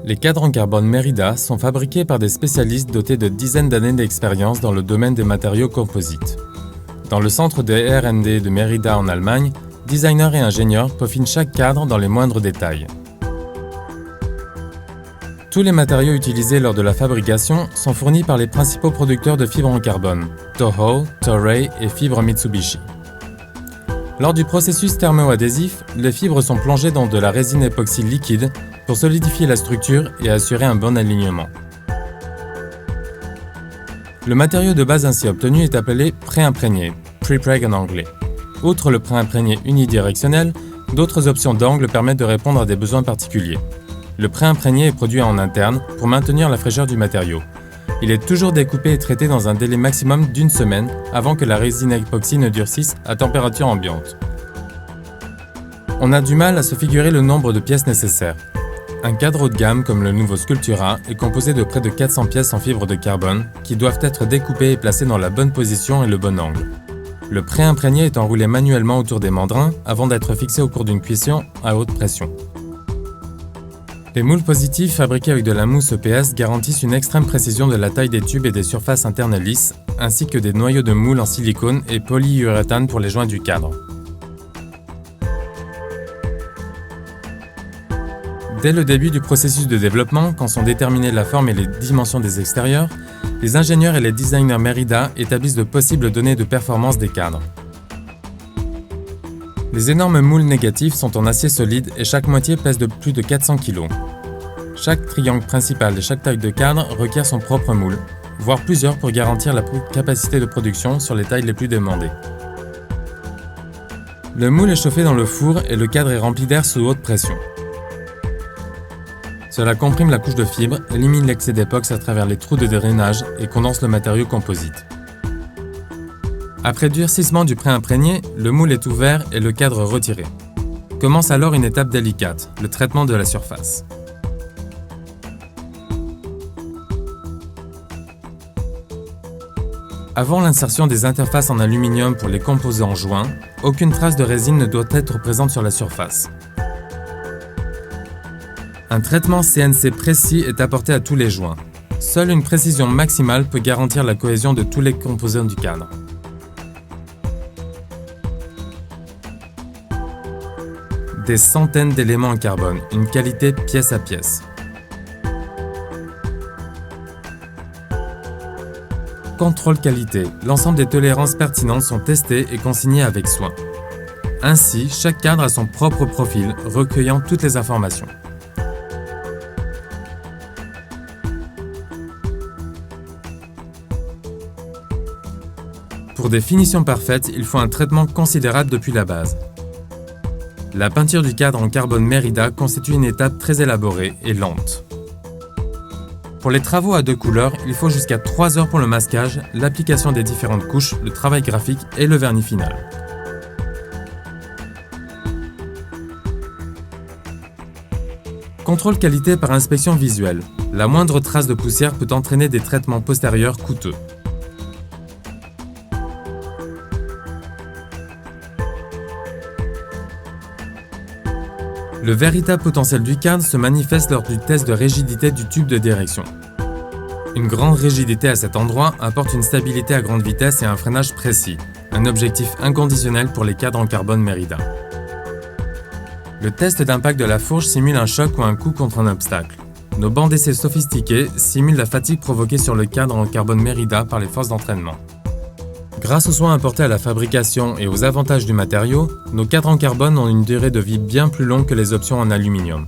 Les cadres en carbone Merida sont fabriqués par des spécialistes dotés de dizaines d'années d'expérience dans le domaine des matériaux composites. Dans le centre de R&D de Merida en Allemagne, designers et ingénieurs peaufinent chaque cadre dans les moindres détails. Tous les matériaux utilisés lors de la fabrication sont fournis par les principaux producteurs de fibres en carbone, Toho, Toray et Fibres Mitsubishi. Lors du processus thermo-adhésif, les fibres sont plongées dans de la résine époxy liquide pour solidifier la structure et assurer un bon alignement. Le matériau de base ainsi obtenu est appelé pré-imprégné, prepreg en anglais. Outre le pré-imprégné unidirectionnel, d'autres options d'angle permettent de répondre à des besoins particuliers. Le pré-imprégné est produit en interne pour maintenir la fraîcheur du matériau. Il est toujours découpé et traité dans un délai maximum d'1 semaine avant que la résine époxy ne durcisse à température ambiante. On a du mal à se figurer le nombre de pièces nécessaires. Un cadre haut de gamme comme le nouveau Sculptura est composé de près de 400 pièces en fibre de carbone qui doivent être découpées et placées dans la bonne position et le bon angle. Le pré-imprégné est enroulé manuellement autour des mandrins avant d'être fixé au cours d'une cuisson à haute pression. Les moules positifs fabriqués avec de la mousse EPS garantissent une extrême précision de la taille des tubes et des surfaces internes lisses, ainsi que des noyaux de moules en silicone et polyuréthane pour les joints du cadre. Dès le début du processus de développement, quand sont déterminées la forme et les dimensions des extérieurs, les ingénieurs et les designers Merida établissent de possibles données de performance des cadres. Les énormes moules négatifs sont en acier solide et chaque moitié pèse de plus de 400 kg. Chaque triangle principal et chaque taille de cadre requiert son propre moule, voire plusieurs pour garantir la capacité de production sur les tailles les plus demandées. Le moule est chauffé dans le four et le cadre est rempli d'air sous haute pression. Cela comprime la couche de fibres, élimine l'excès d'épox à travers les trous de drainage et condense le matériau composite. Après durcissement du pré-imprégné, le moule est ouvert et le cadre retiré. Commence alors une étape délicate, le traitement de la surface. Avant l'insertion des interfaces en aluminium pour les composants joints, aucune trace de résine ne doit être présente sur la surface. Un traitement CNC précis est apporté à tous les joints. Seule une précision maximale peut garantir la cohésion de tous les composants du cadre. Des centaines d'éléments en carbone, une qualité pièce à pièce. Contrôle qualité. L'ensemble des tolérances pertinentes sont testées et consignées avec soin. Ainsi, chaque cadre a son propre profil, recueillant toutes les informations. Pour des finitions parfaites, il faut un traitement considérable depuis la base. La peinture du cadre en carbone Merida constitue une étape très élaborée et lente. Pour les travaux à 2 couleurs, il faut jusqu'à 3 heures pour le masquage, l'application des différentes couches, le travail graphique et le vernis final. Contrôle qualité par inspection visuelle. La moindre trace de poussière peut entraîner des traitements postérieurs coûteux. Le véritable potentiel du cadre se manifeste lors du test de rigidité du tube de direction. Une grande rigidité à cet endroit apporte une stabilité à grande vitesse et un freinage précis, un objectif inconditionnel pour les cadres en carbone Merida. Le test d'impact de la fourche simule un choc ou un coup contre un obstacle. Nos bancs d'essai sophistiqués simulent la fatigue provoquée sur le cadre en carbone Merida par les forces d'entraînement. Grâce aux soins apportés à la fabrication et aux avantages du matériau, nos cadres en carbone ont une durée de vie bien plus longue que les options en aluminium.